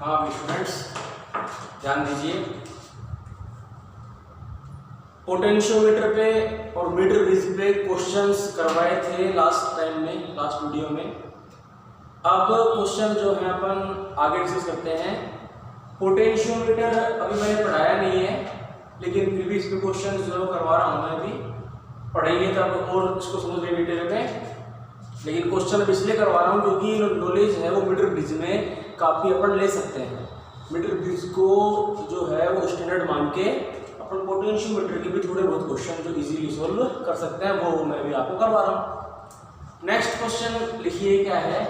हाँ स्टूडेंट्स ध्यान दीजिए, पोटेंशियोमीटर पे और मीटर ब्रिज पे क्वेश्चंस करवाए थे लास्ट वीडियो में। अब क्वेश्चन जो है अपन आगे डिस्कस करते हैं। पोटेंशियोमीटर अभी मैंने पढ़ाया नहीं है, लेकिन फिर भी इस पे क्वेश्चन जो करवा रहा हूँ मैं अभी, पढ़ेंगे तब और इसको समझ लेंगे डिटेल में। लेकिन क्वेश्चन अब इसलिए करवा रहा हूँ क्योंकि नॉलेज है वो मीटर ब्रिज में काफ़ी अपन ले सकते हैं। मीटर ब्रिज को जो है वो स्टैंडर्ड मान के अपन पोटेंशियोमीटर के भी थोड़े बहुत क्वेश्चन जो इजीली सोल्व कर सकते हैं वो मैं भी आपको करवा रहा हूँ। नेक्स्ट क्वेश्चन लिखिए, क्या है?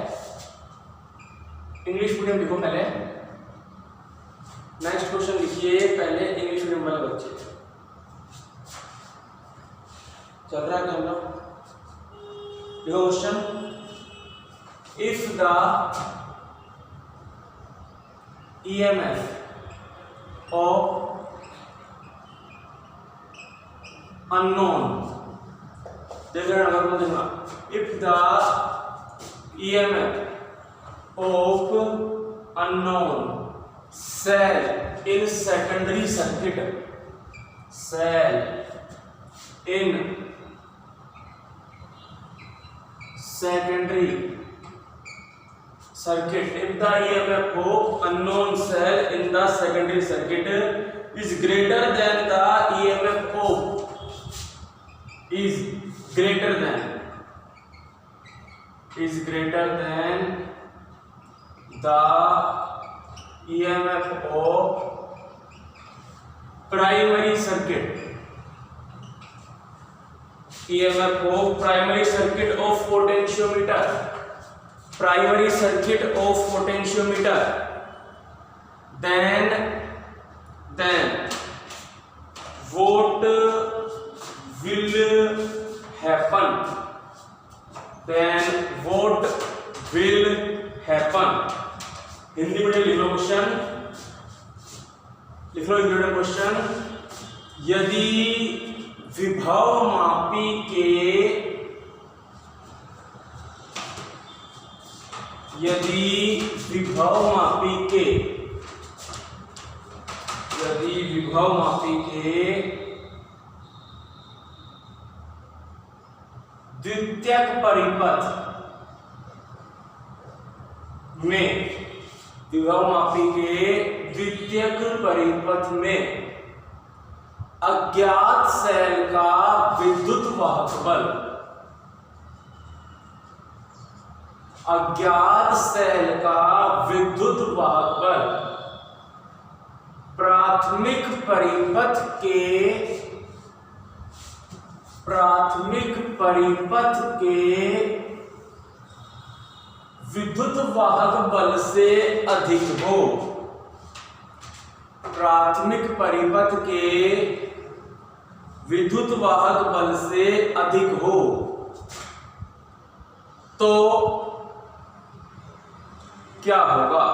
इंग्लिश मीडियम लिखो पहले। नेक्स्ट क्वेश्चन लिखिए पहले इंग्लिश मीडियम वाले बच्चे। चल रहा है क्या हम लोग? देखो question, if the EMF of unknown, if the EMF of unknown cell in secondary circuit, if the EMF of unknown cell in the secondary circuit is greater than the EMF of the EMF of primary circuit, of potentiometer, then what will happen? Hindi में लिख लो question, यदि विभव मापी के द्वितीयक परिपथ में अज्ञात सेल का विद्युत वाहक बल प्राथमिक परिपथ के विद्युत वाहक बल से अधिक हो। प्राथमिक परिपथ के विद्युत वाहक बल से अधिक हो तो क्या होगा?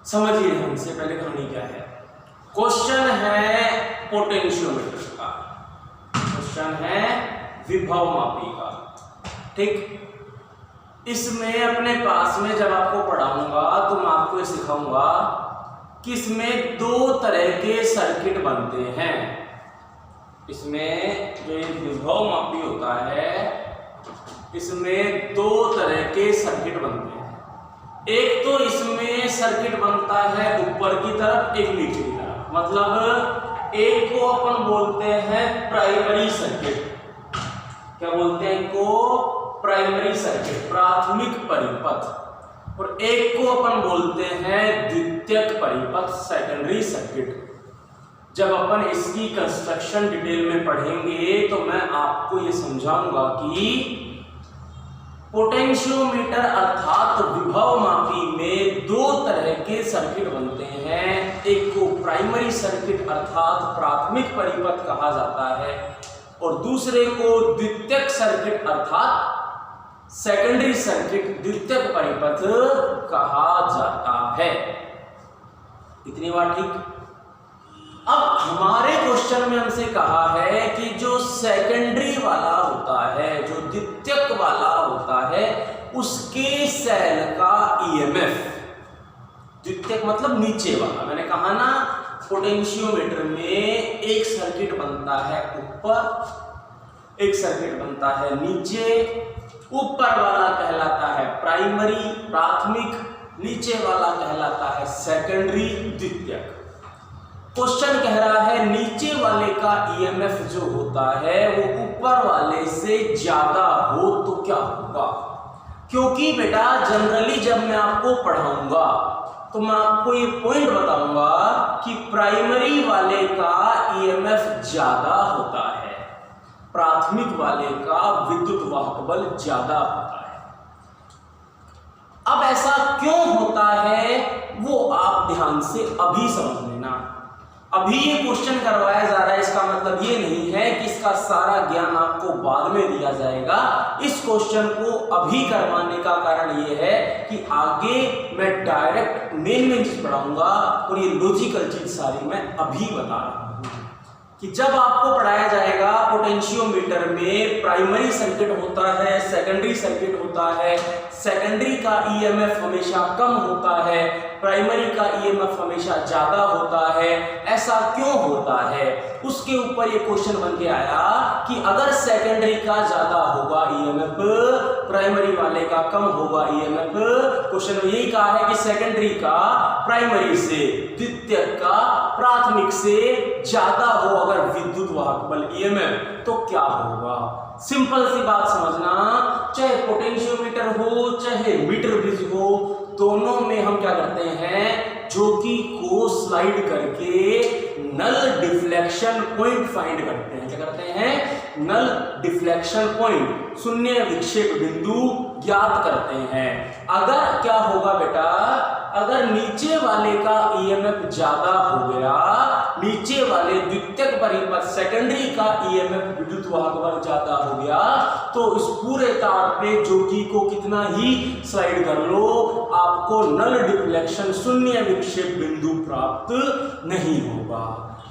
समझिए हमसे पहले कहानी क्या है। क्वेश्चन है पोटेंशियोमीटर का, क्वेश्चन है विभव मापी का, ठीक। इसमें अपने पास में जब आपको पढ़ाऊंगा तो मैं आपको ये सिखाऊंगा कि इसमें दो तरह के सर्किट बनते हैं। इसमें जो विभव मापी होता है इसमें दो तरह के सर्किट बनते हैं। एक तो इसमें सर्किट बनता है ऊपर की तरफ, एक नीचे की तरफ। मतलब एक को अपन बोलते हैं प्राइमरी सर्किट। क्या बोलते हैं? इनको प्राइमरी सर्किट, प्राथमिक परिपथ। और एक को अपन बोलते हैं द्वितीयक परिपथ, सेकेंडरी सर्किट। जब अपन इसकी कंस्ट्रक्शन डिटेल में पढ़ेंगे तो मैं आपको ये समझाऊंगा कि पोटेंशियोमीटर अर्थात विभव मापी में दो तरह के सर्किट बनते हैं। एक को प्राइमरी सर्किट अर्थात प्राथमिक परिपथ कहा जाता है और दूसरे को द्वितीयक सर्किट अर्थात सेकेंडरी सर्किट, द्वितीयक परिपथ कहा जाता है। इतनी बात ठीक। अब हमारे क्वेश्चन में हमसे कहा है कि जो सेकेंडरी वाला होता है, जो द्वितीयक वाला होता है उसके सेल का ईएमएफ, द्वितीयक मतलब नीचे वाला, मैंने कहा ना पोटेंशियोमीटर में एक सर्किट बनता है ऊपर, एक सर्किट बनता है नीचे। ऊपर वाला कहलाता है प्राइमरी प्राथमिक, नीचे वाला कहलाता है सेकेंडरी द्वितीयक। क्वेश्चन कह रहा है नीचे वाले का ईएमएफ जो होता है वो ऊपर वाले से ज्यादा हो तो क्या होगा। क्योंकि बेटा जनरली जब मैं आपको पढ़ाऊंगा तो मैं आपको ये पॉइंट बताऊंगा कि प्राइमरी वाले का ईएमएफ ज्यादा होता है, प्राथमिक वाले का विद्युत वाहक बल ज्यादा होता है। अब ऐसा क्यों होता है वो आप ध्यान से अभी समझ लेना। अभी ये क्वेश्चन करवाया जा रहा है, इसका मतलब ये नहीं है कि इसका सारा ज्ञान आपको बाद में दिया जाएगा। इस क्वेश्चन को अभी करवाने का कारण ये है कि आगे मैं डायरेक्ट मेन चीज पढ़ाऊंगा और ये लॉजिकल चीज सारी मैं अभी बता रहा हूं कि जब आपको पढ़ाया जाएगा पोटेंशियोमीटर में प्राइमरी सर्किट होता है, सेकेंडरी सर्किट होता है, सेकेंडरी का ईएमएफ हमेशा कम होता है, प्राइमरी का ईएमएफ हमेशा ज्यादा होता है। ऐसा क्यों होता है उसके ऊपर ये क्वेश्चन बन के आया कि अगर सेकेंडरी का ज्यादा होगा ईएमएफ, प्राइमरी वाले का कम होगा ईएमएफ। क्वेश्चन में यही कहा है कि सेकेंडरी का प्राइमरी से, द्वितीयक का प्राथमिक से ज्यादा हो अगर विद्युत वाहक बल ईएमएफ तो क्या होगा। सिंपल सी बात समझना, चाहे पोटेंशियोमीटर हो चाहे मीटर ब्रिज हो, दोनों में हम क्या करते हैं, ज्योति को स्लाइड करके नल डिफ्लेक्शन पॉइंट फाइंड करते हैं। क्या करते हैं, नल डिफ्लेक्शन पॉइंट, शून्य विक्षेप बिंदु ज्ञात करते हैं। अगर क्या होगा बेटा, अगर नीचे वाले का ईएमएफ ज्यादा हो गया, नीचे वाले द्वितीयक परिपथ सेकेंडरी का ईएमएफ विद्युत वाहक बल ज्यादा हो गया तो इस पूरे तार पे ज्योति को कितना ही स्लाइड कर लो, आपको नल डिफ्लेक्शन शून्य विक्षेप बिंदु प्राप्त नहीं होगा।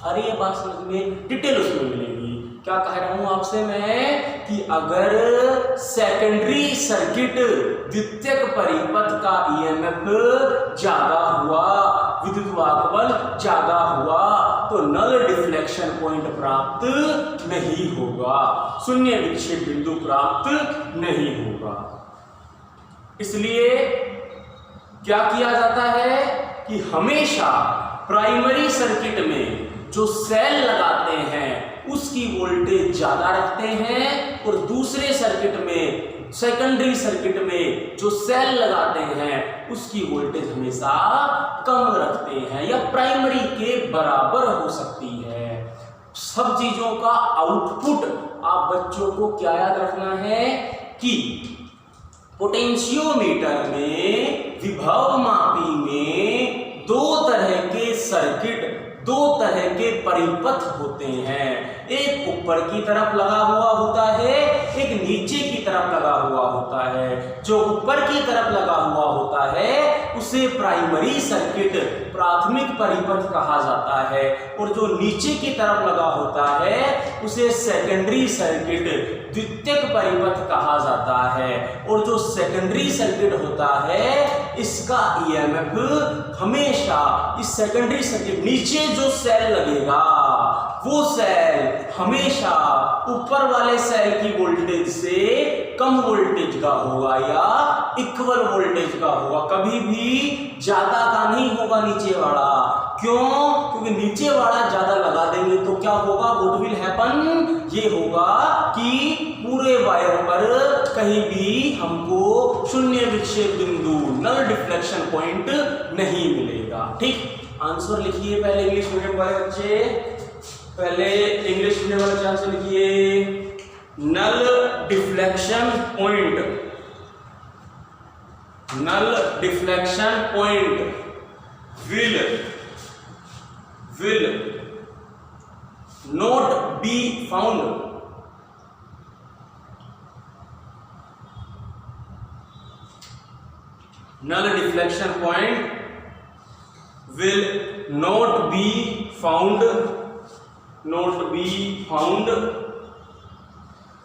अरे ये बात समझ में डिटेल उसमें मिलेगी। क्या कह रहा हूं आपसे मैं कि अगर सेकेंडरी सर्किट द्वितीयक परिपथ का ईएमएफ ज्यादा हुआ, विद्युत वाहक बल ज्यादा हुआ तो नल डिफ्लेक्शन पॉइंट प्राप्त नहीं होगा, शून्य विक्षेप बिंदु प्राप्त नहीं होगा। इसलिए क्या किया जाता है कि हमेशा प्राइमरी सर्किट में जो सेल लगाते हैं उसकी वोल्टेज ज्यादा रखते हैं और दूसरे सर्किट में, सेकेंडरी सर्किट में जो सेल लगाते हैं उसकी वोल्टेज हमेशा कम रखते हैं या प्राइमरी के बराबर हो सकती है। सब चीजों का आउटपुट आप बच्चों को क्या याद रखना है कि पोटेंशियोमीटर में, विभव मापी में दो तरह के सर्किट, दो तरह के परिपथ होते हैं। एक ऊपर की तरफ लगा हुआ होता है, एक नीचे की तरफ लगा हुआ होता है। जो ऊपर की तरफ लगा हुआ होता है उसे प्राइमरी सर्किट, प्राथमिक परिपथ कहा जाता है और जो नीचे की तरफ लगा होता है उसे सेकेंडरी सर्किट, द्वितीयक परिपथ कहा जाता है। और जो सेकेंडरी सर्किट होता है इसका ईएमएफ हमेशा, इस सेकेंडरी सर्किट नीचे जो सेल लगेगा वो सेल हमेशा ऊपर वाले सेल की वोल्टेज से कम वोल्टेज का होगा या इक्वल वोल्टेज का होगा, कभी भी ज्यादा का नहीं होगा नीचे वाला। क्यों? क्योंकि नीचे वाला ज्यादा लगा देंगे तो क्या होगा, व्हाट विल हैपन, ये होगा कि पूरे वायर पर कहीं भी हमको शून्य विक्षेप बिंदु, नल डिफ्लेक्शन पॉइंट नहीं मिलेगा। ठीक, आंसर लिखिए पहले इंग्लिश मीडियम वाले बच्चे, पहले इंग्लिश मीडियम वाले आंसर लिखिए, null deflection point, null deflection point will not be found null deflection point will not be found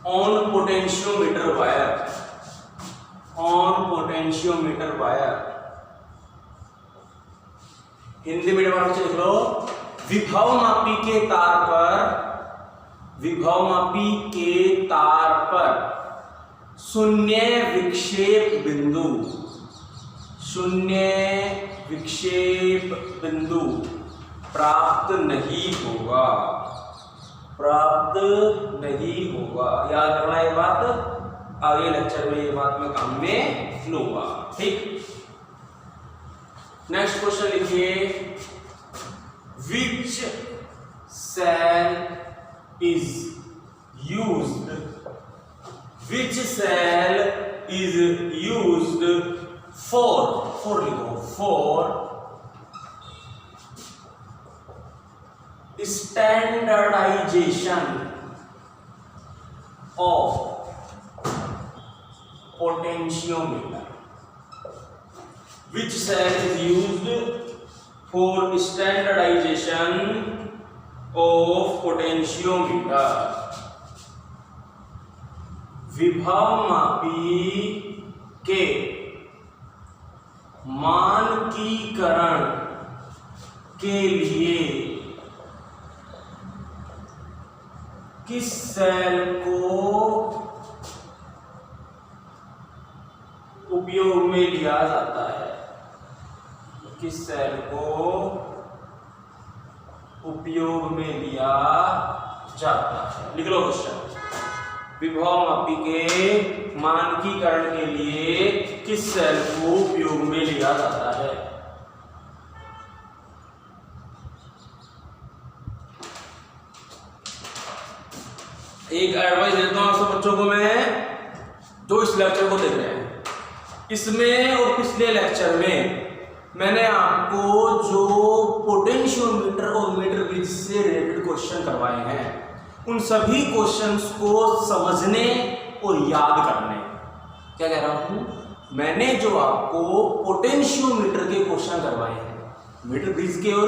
on potentiometer wire, on potentiometer wire. Hindi medium वालों से लिख लो, विभवमापी के तार पर, विभवमापी के तार पर शून्य विक्षेप बिंदु, शून्य विक्षेप बिंदु प्राप्त नहीं होगा, प्राप्त नहीं होगा। याद रखना ये बात, आगे लेक्चर में ये बात मैं काम में लूंगा। ठीक, नेक्स्ट क्वेश्चन लिखिए, which cell is used, which cell is used for लिखो, for standardization of potentiometer, which cell is used for standardization of potentiometer। विभवमापी के मानकीकरण के लिए किस सेल को उपयोग में लिया जाता है, किस सेल को उपयोग में लिया जाता है। लिख लो क्वेश्चन, विभवमापी के मानकीकरण के लिए किस सेल को उपयोग में लिया जाता है। एक एडवाइस देता हूं आप सब बच्चों को मैं, जो इस लेक्चर को देख रहे हैं, इसमें और पिछले लेक्चर में मैंने आपको जो पोटेंशियोमीटर और मीटर ब्रिज से रिलेटेड क्वेश्चन करवाए हैं, उन सभी क्वेश्चंस को समझने और याद करने, क्या कह रहा हूं, मैंने जो आपको पोटेंशियोमीटर के क्वेश्चन करवाए हैं, मीटर ब्रिज के और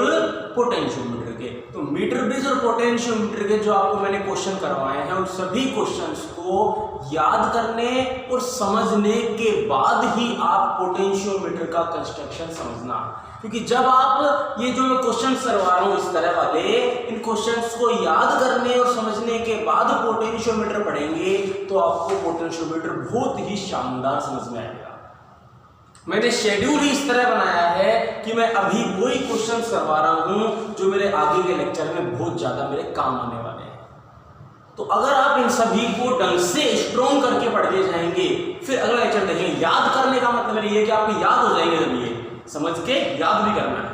पोटेंशियोमीटर के, तो मीटर ब्रिज और पोटेंशियोमीटर के जो आपको मैंने क्वेश्चन करवाए हैं, उन सभी क्वेश्चंस को याद करने और समझने के बाद ही आप पोटेंशियोमीटर का कंस्ट्रक्शन समझना। क्योंकि जब आप ये जो मैं क्वेश्चन करवा रहा हूँ इस तरह वाले, इन क्वेश्चंस को याद करने और समझने के बाद पोटेंशियोमीटर पढ़ेंगे तो आपको पोटेंशियोमीटर बहुत ही शानदार समझ में आएगा। मैंने शेड्यूल ही इस तरह बनाया है कि मैं अभी वही क्वेश्चन करवा रहा हूं जो मेरे आगे के लेक्चर में बहुत ज्यादा मेरे काम आने वाले हैं। तो अगर आप इन सभी को ढंग से स्ट्रॉन्ग करके पढ़ते जाएंगे, फिर अगला लेक्चर देखेंगे। याद करने का मतलब ये है कि आपको याद हो जाएंगे, जब ये समझ के याद भी करना है,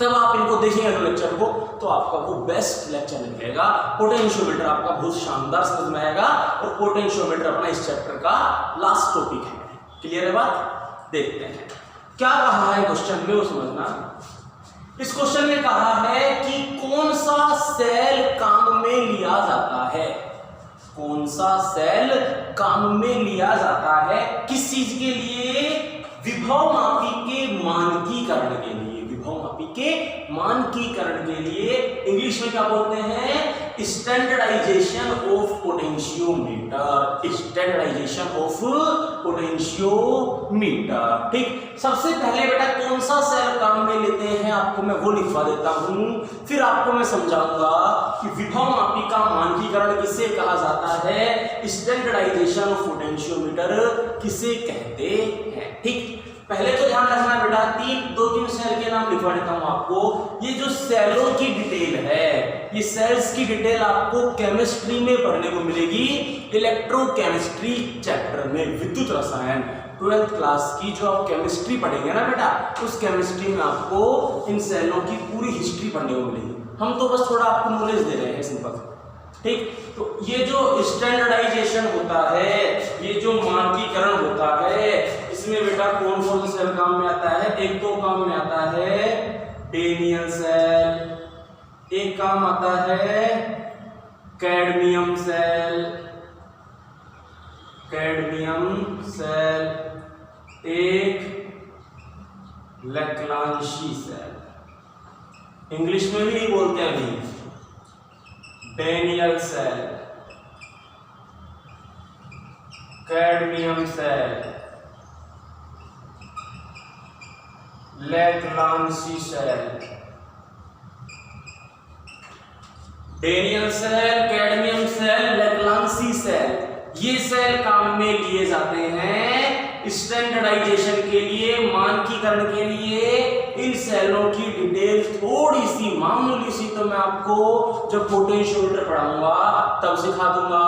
तब आप इनको देखेंगे अगले लेक्चर को, तो आपका वो बेस्ट लेक्चर मिलेगा। पोटेंशियोमीटर आपका बहुत शानदार समझ में आएगा, और पोटेंशियोमीटर अपना इस चैप्टर का लास्ट टॉपिक है। क्लियर है बात? देखते हैं क्या कहा है क्वेश्चन में, वो समझना। इस क्वेश्चन में कहा है कि कौन सा सेल काम में लिया जाता है, कौन सा सेल काम में लिया जाता है, किस चीज के लिए, विभवमापी के मानकीकरण के लिए, विभवमापी के मानकीकरण के लिए। इंग्लिश में क्या बोलते हैं, standardisation of potentiometer, standardisation of potentiometer. ठीक, सबसे पहले बेटा कौन सा सेल काम में लेते हैं आपको मैं वो लिखवा देता हूं, फिर आपको मैं समझाऊंगा कि विभवमापी का मानकीकरण किसे कहा जाता है, स्टैंडर्डाइजेशन ऑफ पोटेंशियोमीटर किसे कहते हैं। ठीक, पहले तो ध्यान रखना बेटा, दो तीन सेल के नाम लिखवा देता हूं आपको। ये जो सेलों की डिटेल है, ये सेल्स की डिटेल आपको केमिस्ट्री में पढ़ने को मिलेगी, इलेक्ट्रोकेमिस्ट्री चैप्टर में, विद्युत रसायन 12th क्लास की जो आप केमिस्ट्री पढ़ेंगे ना बेटा, उस केमिस्ट्री में आपको इन सेलों की पूरी हिस्ट्री पढ़ने को मिलेगी। हम तो बस थोड़ा आपको नॉलेज दे रहे हैं सिंपल। ठीक, तो ये जो स्टैंडर्डाइजेशन होता है, ये जो मानकीकरण होता है, इसमें बेटा कौन कौन सा सेल काम में आता है। एक तो काम में आता है डेनियल सेल, एक काम आता है कैडमियम सेल, कैडमियम सेल, एक लैग्रांजी सेल, इंग्लिश में भी बोलते हैं अभी Daniel cell, cadmium cell, Leclanche cell, Daniel cell, cadmium cell, Leclanche cell, ये सेल काम में लिए जाते हैं स्टैंडर्डाइजेशन के लिए, मानकीकरण के लिए। इन सेलों की डिटेल थोड़ी सी मामूली सी तो मैं आपको जब पोटेंशियोमीटर पढ़ाऊंगा तब सिखा दूंगा,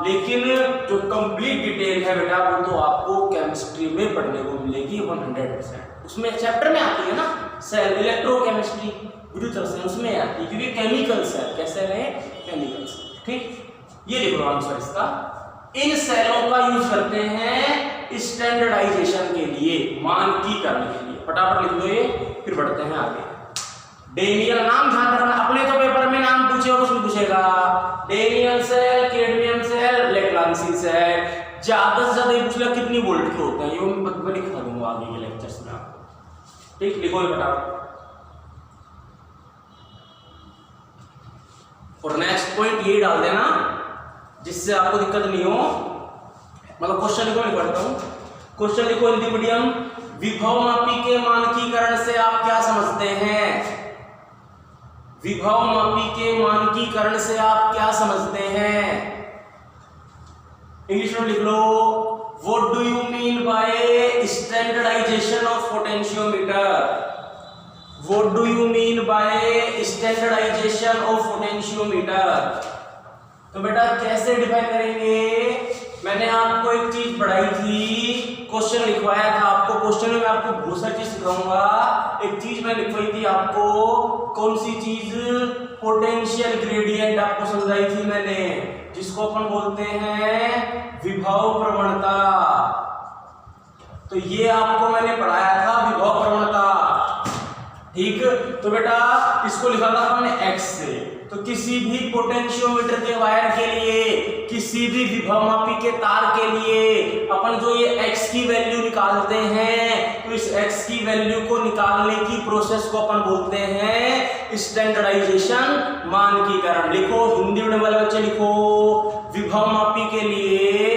लेकिन जो कंप्लीट डिटेल है बेटा वो तो आपको केमिस्ट्री में पढ़ने को मिलेगी 100%। उसमें चैप्टर में आती है ना सेल, इलेक्ट्रोकेमिस्ट्री, विद्युत रसायन उसमें आती है, क्योंकि केमिकल सेल कैसे है, केमिकल सेल। ठीक, ये लिख लो आंसर इसका। इन सेलों का यूज करते हैं स्टैंडर्डाइजेशन के लिए, मानकीकरण के लिए। फटाफट लिख लो ये, फिर बढ़ते हैं आगे। डेनियल, नाम ध्यान रखना, अपने तो पेपर में नाम पूछे और उसमें पूछेगा Daniel cell, cadmium cell, Leclanche cell. ज्यादा से ज्यादा पूछ लिया कितनी वोल्ट के होते हैं, ये मैं लिखा दूंगा आगे के लेक्चर्स में आपको। ठीक, लिखो ये फटाफट। और नेक्स्ट पॉइंट ये डाल देना जिससे आपको दिक्कत नहीं हो। मतलब क्वेश्चन लिखो, मैं पढ़ता हूं। क्वेश्चन लिखो हिंदी मीडियम। विभव मापी के मानकीकरण से आप क्या समझते हैं? विभव मापी के मानकीकरण से आप क्या समझते हैं? इंग्लिश में लिख लो। What do you mean by standardization of potentiometer? What do you mean by standardization of potentiometer? तो बेटा कैसे डिफाइन करेंगे? मैंने आपको एक चीज पढ़ाई थी, क्वेश्चन लिखवाया था आपको। क्वेश्चन में मैं आपको बहुत सारी चीज सिखाऊंगा। एक चीज मैं लिखवाई थी आपको, कौन सी चीज? पोटेंशियल ग्रेडियंट आपको समझाई थी मैंने, जिसको अपन बोलते हैं विभव प्रवणता। तो ये आपको मैंने पढ़ाया था, विभव प्रवणता। ठीक, तो बेटा इसको लिखा था हमने x से। तो किसी भी पोटेंशियोमीटर के वायर के लिए, किसी भी विभव मापी के तार के लिए अपन जो ये x की वैल्यू निकालते हैं, तो इस x की वैल्यू को निकालने की प्रोसेस को अपन बोलते हैं स्टैंडर्डाइजेशन, मानकीकरण। लिखो हिंदी मीडियम वाले बच्चे लिखो, विभव मापी के लिए,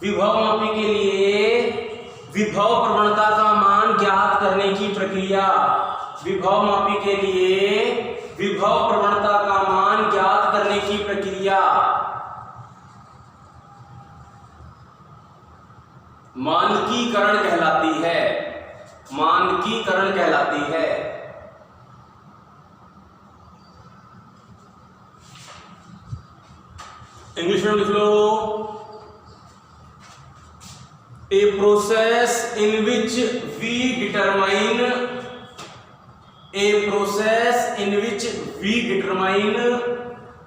विभव मापी के लिए विभव प्रवणता का मान ज्ञात करने की प्रक्रिया। विभव मापी के लिए विभव प्रवणता का मान ज्ञात करने की प्रक्रिया मानकीकरण कहलाती है, मानकीकरण कहलाती है। इंग्लिश में लिख लो। A process in which we determine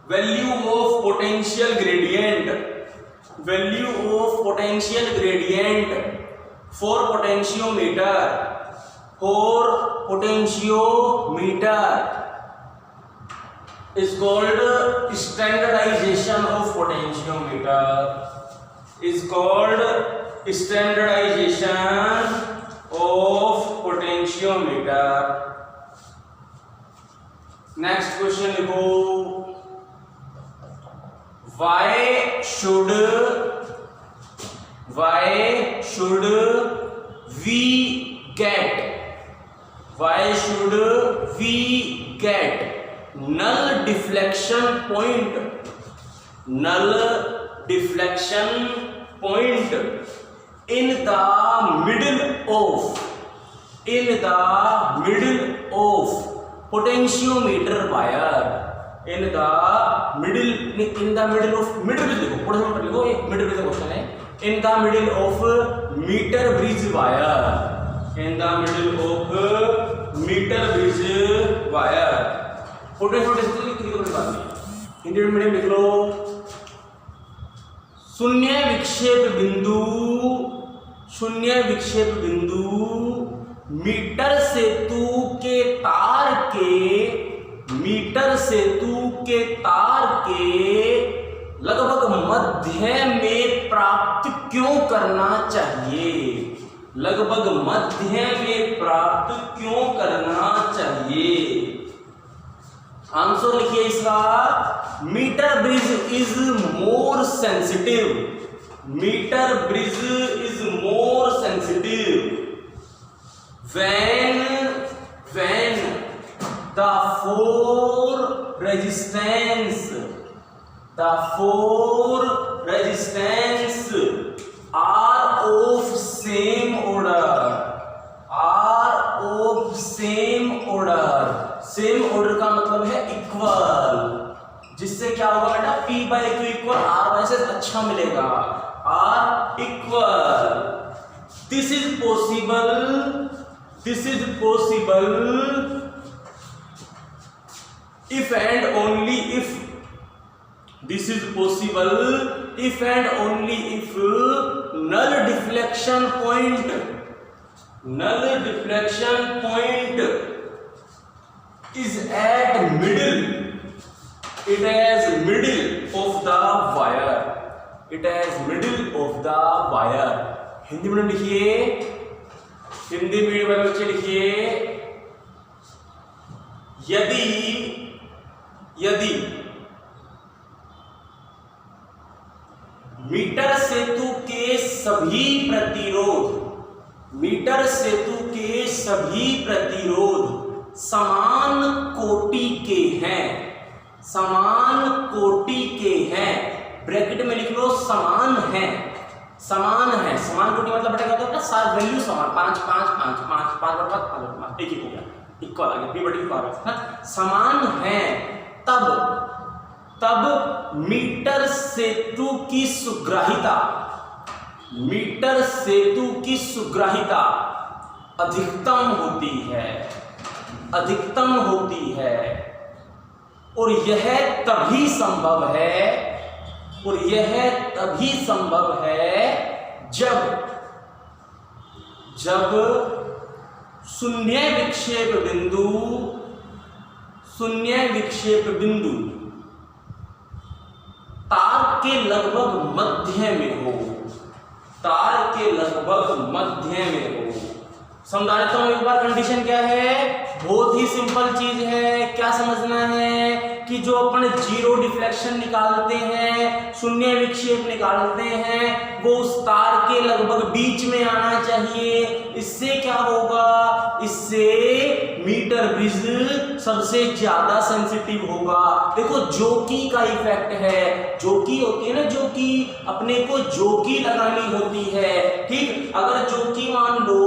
value of potential gradient for potentiometer is called standardization of potentiometer, is called standardization of potentiometer। Next question लिखो। why should we get null deflection point in the middle of potentiometer wire? in the middle of middle bridge लिखो, पूरा समझ लिखो, ये middle bridge का question है। in the middle of meter bridge wire, in the middle of meter bridge wire। Potentiometer से लिख लो, कोई बात नहीं, हिंदी में लिख लो। शून्य विक्षेप बिंदु मीटर सेतु के तार के लगभग मध्य में प्राप्त क्यों करना चाहिए? लगभग मध्य में प्राप्त क्यों करना चाहिए? आंसर लिखिए इसका। Metre bridge is more sensitive, when the four resistance are of same order, same order का मतलब है इक्वल, जिससे क्या होगा बेटा P by Q equal R by से अच्छा मिलेगा, R equal. This is possible if and only if null deflection point is at middle of the wire। Hindi में लिखिए, हिंदी मीडियम वाले बच्चे लिखिए, यदि मीटर सेतु के सभी प्रतिरोध समान कोटि के हैं, ब्रैकेट में लिख लो समान है। समान कोटि मतलब बेटा क्या होता है, सारे वैल्यू समान, 5 5 5 5 5 5 एक ही हो गया, इक्वल आ गया, P बटे Q समान है, तब मीटर सेतु की सुग्राहिता अधिकतम होती है और यह तभी संभव है जब शून्य विक्षेप बिंदु तार के लगभग मध्य में हो। समझा देता हूं एक बार कंडीशन क्या है, बहुत ही सिंपल चीज है। क्या समझना है कि जो अपन जीरो डिफ्लेक्शन निकालते हैं, शून्य विक्षेप निकालते हैं, वो उस तार के लगभग बीच में आना चाहिए। इससे क्या होगा, इससे मीटर ब्रिज सबसे ज्यादा सेंसिटिव होगा। देखो जोकी का इफेक्ट है, जोकी होती है ना, जोकी अपने को जोकी लगानी होती है, ठीक। अगर जोकी मान लो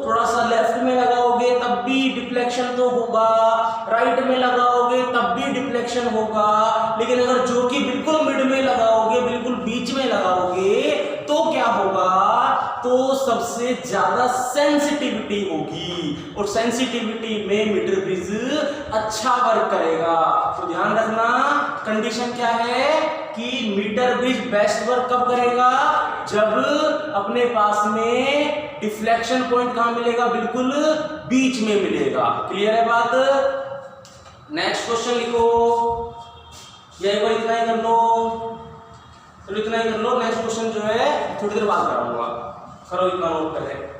थोड़ा सा लेफ्ट में लगाओगे तब भी डिफ्लेक्शन तो होगा, राइट में लगाओगे तब भी डिफ्लेक्शन होगा, लेकिन अगर जोकी बिल्कुल मिड में लगाओगे, बिल्कुल बीच में लगाओगे तो क्या होगा, तो सबसे ज्यादा सेंसिटिविटी होगी और सेंसिटिविटी में मीटर ब्रिज अच्छा वर्क करेगा। तो ध्यान रखना कंडीशन क्या है कि मीटर ब्रिज बेस्ट वर्क कब करेगा, जब अपने पास में डिफ्लेक्शन पॉइंट कहां मिलेगा, बिल्कुल बीच में मिलेगा। क्लियर है बात। नेक्स्ट क्वेश्चन लिखो, या एक बार इतना ही कर लो, चलो इतना ही कर लो। नेक्स्ट क्वेश्चन जो है थोड़ी देर बाद कराऊंगा, करो इतना नोट करें।